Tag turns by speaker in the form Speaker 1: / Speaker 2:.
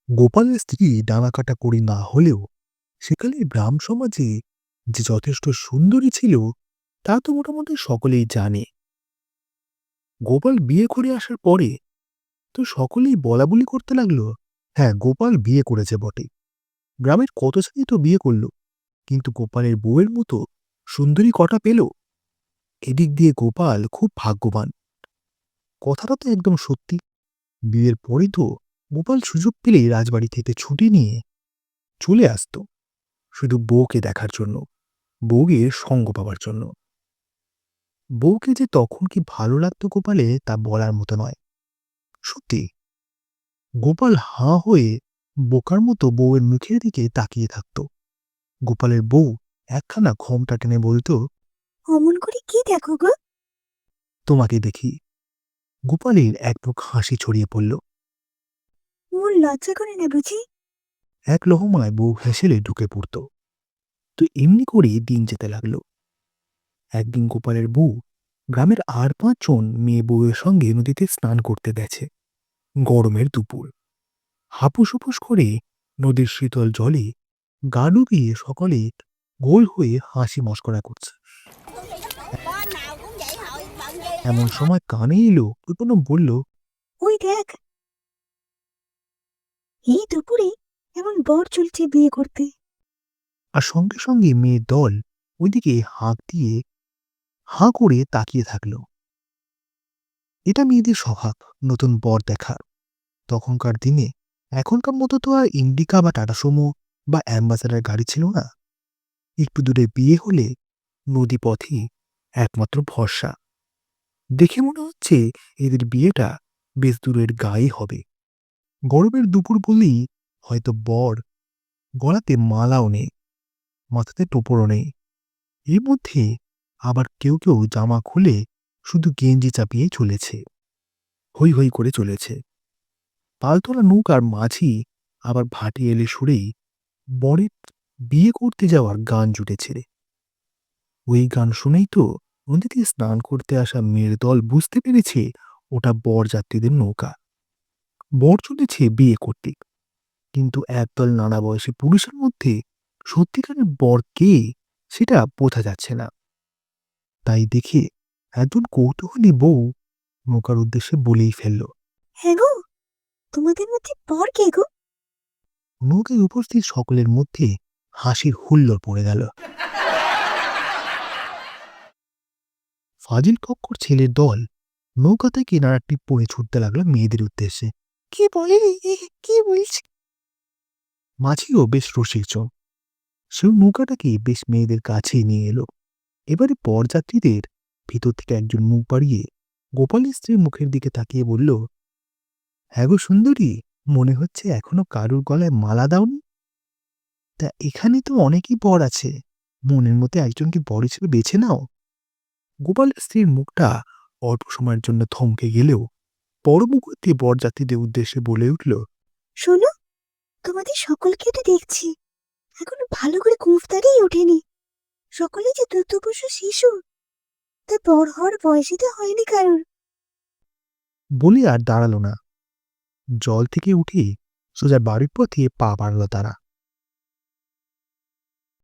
Speaker 1: গোপালের স্ত্রী ডানাকাটা করি না হলেও সেকালে গ্রাম সমাজে যে যথেষ্ট সুন্দরী ছিল তা তো মোটামুটি সকলেই জানে। গোপাল বিয়ে করে আসার পরে তো সকলেই বলাবলি করতে লাগলো, হ্যাঁ গোপাল বিয়ে করেছে বটে। গ্রামের কত ছেলে তো বিয়ে করলো, কিন্তু গোপালের বউয়ের মতো সুন্দরী কটা পেল? এদিক দিয়ে গোপাল খুব ভাগ্যবান। কথাটা তো একদম সত্যি। বিয়ের পরে তো গোপাল সুযোগ পেলেই রাজবাড়ি থেকে ছুটি নিয়ে চলে আসতো, শুধু বউকে দেখার জন্য, বউয়ের সঙ্গ পাবার জন্য। বউকে যে তখন কি ভালো লাগতো গোপালে তা বলার মতো নয়। সত্যি, গোপাল হাঁ হয়ে বোকার মতো বউয়ের মুখের দিকে তাকিয়ে থাকতো। গোপালের বউ একখানা ঘোমটা টেনে বলতো,
Speaker 2: অমন করে কি দেখো গো?
Speaker 1: তোমাকে দেখি। গোপালের এক বুক হাসি ছড়িয়ে পড়ল।
Speaker 2: মোর লজ্জা করে না বুঝি?
Speaker 1: এক লহমায় বউ হেসেলে ঢুকে পড়ত। তো এমনি করেই দিন যেতে লাগলো। একদিন গোপালের বউ গ্রামের আর ৫ জন মেয়ে বউয়ের সঙ্গে নদীতে স্নান করতে গেছে। গরমের দুপুর, হাপুস হুপুস করে নদীর শীতল জলে গা ডুবিয়ে সকলে গোল হয়ে হাসি মস্করা করছে।
Speaker 3: Con nào cũng vậy hội bận gì
Speaker 1: এমন সময় কানে এলো বিপন্ন বলল,
Speaker 2: ওই দেখ, এই দুপুরে এমন বর চলছে বিয়ে করতে।
Speaker 1: আর সঙ্গে সঙ্গে মেয়ের দল ওইদিকে হাঁক দিয়ে হাঁ করে তাকিয়ে থাকলো। এটা মেয়েদের স্বভাব, নতুন বর দেখার। তখনকার দিনে এখনকার মতো তো আর ইন্ডিকা বা টাটা সুমো বা অ্যাম্বাসাডার গাড়ি ছিল না। একটু দূরে বিয়ে হলে নদীপথই একমাত্র ভরসা। দেখে মনে হচ্ছে এদের বিয়েটা বেশ দূরের গায়ে হবে। গরমের দুপুর বলেই হয়তো বর গলাতে মালাও নেই, মাথাতে টোপরও নেই। এর মধ্যে আবার কেউ কেউ জামা খুলে শুধু গেঞ্জি চাপিয়ে চলেছে, হৈ হৈ করে চলেছে। পালতোলা নৌকার মাঝি আবার ভাটি এলে সুরেই বরের বিয়ে করতে যাওয়ার গান জুটেছে। ওই গান শুনেই তো নদীতে স্নান করতে আসা মেয়ের দল বুঝতে পেরেছে ওটা বরযাত্রীদের নৌকা। বর চলেছে বিয়ে করতে, কিন্তু একদল নানা বয়সী পুরুষের মধ্যে সত্যিকারের বর কে সেটা বোঝা যাচ্ছে না। তাই দেখে একজন কৌতূহলী বউ নৌকার উদ্দেশ্যে বলেই ফেলল।
Speaker 2: হ্যাঁ গো, তোমাদের মধ্যে বর কে গো?
Speaker 1: নৌকায় উপস্থিত সকলের মধ্যে হাসির হুল্লোড় পড়ে গেল। ফাজিল কক্কর ছেলের দল নৌকা থেকে নানা টিপ পড়ে ছুটতে লাগলো মেয়েদের উদ্দেশ্যে।
Speaker 2: কি বলে? কি বলছে?
Speaker 1: মাঝিও বেশ রসিকজন, সেও নৌকাটাকে বেশ মেয়েদের কাছেই নিয়ে এলো। এবারে বরযাত্রীদের ভিতর থেকে একজন মুখ বাড়িয়ে গোপালের স্ত্রীর মুখের দিকে তাকিয়ে বলল, হ্যাঁ গো সুন্দরী, মনে হচ্ছে এখনো কারুর গলায় মালা দাওনি। তা এখানে তো অনেকই বর আছে, মনের মতো একজনকে বর হিসেবে বেছে নাও। গোপালের স্ত্রীর মুখটা অল্প সময়ের জন্য থমকে গেলেও পরমুহূর্তে বরযাত্রীদের উদ্দেশ্যে বলে উঠল,
Speaker 2: শোনো, তোমাদের সকলকে তো দেখছি এখনো ভালো করে গুফতারই ওঠেনি। সকলে যে দুগ্ধপোষ্য শিশু, তা বড় হওয়ার বয়সই তো হয়নি কারোর।
Speaker 1: বলে আর দাঁড়ালো না। জল থেকে উঠে সোজা বাড়ির পথে পা বাড়ালো তারা।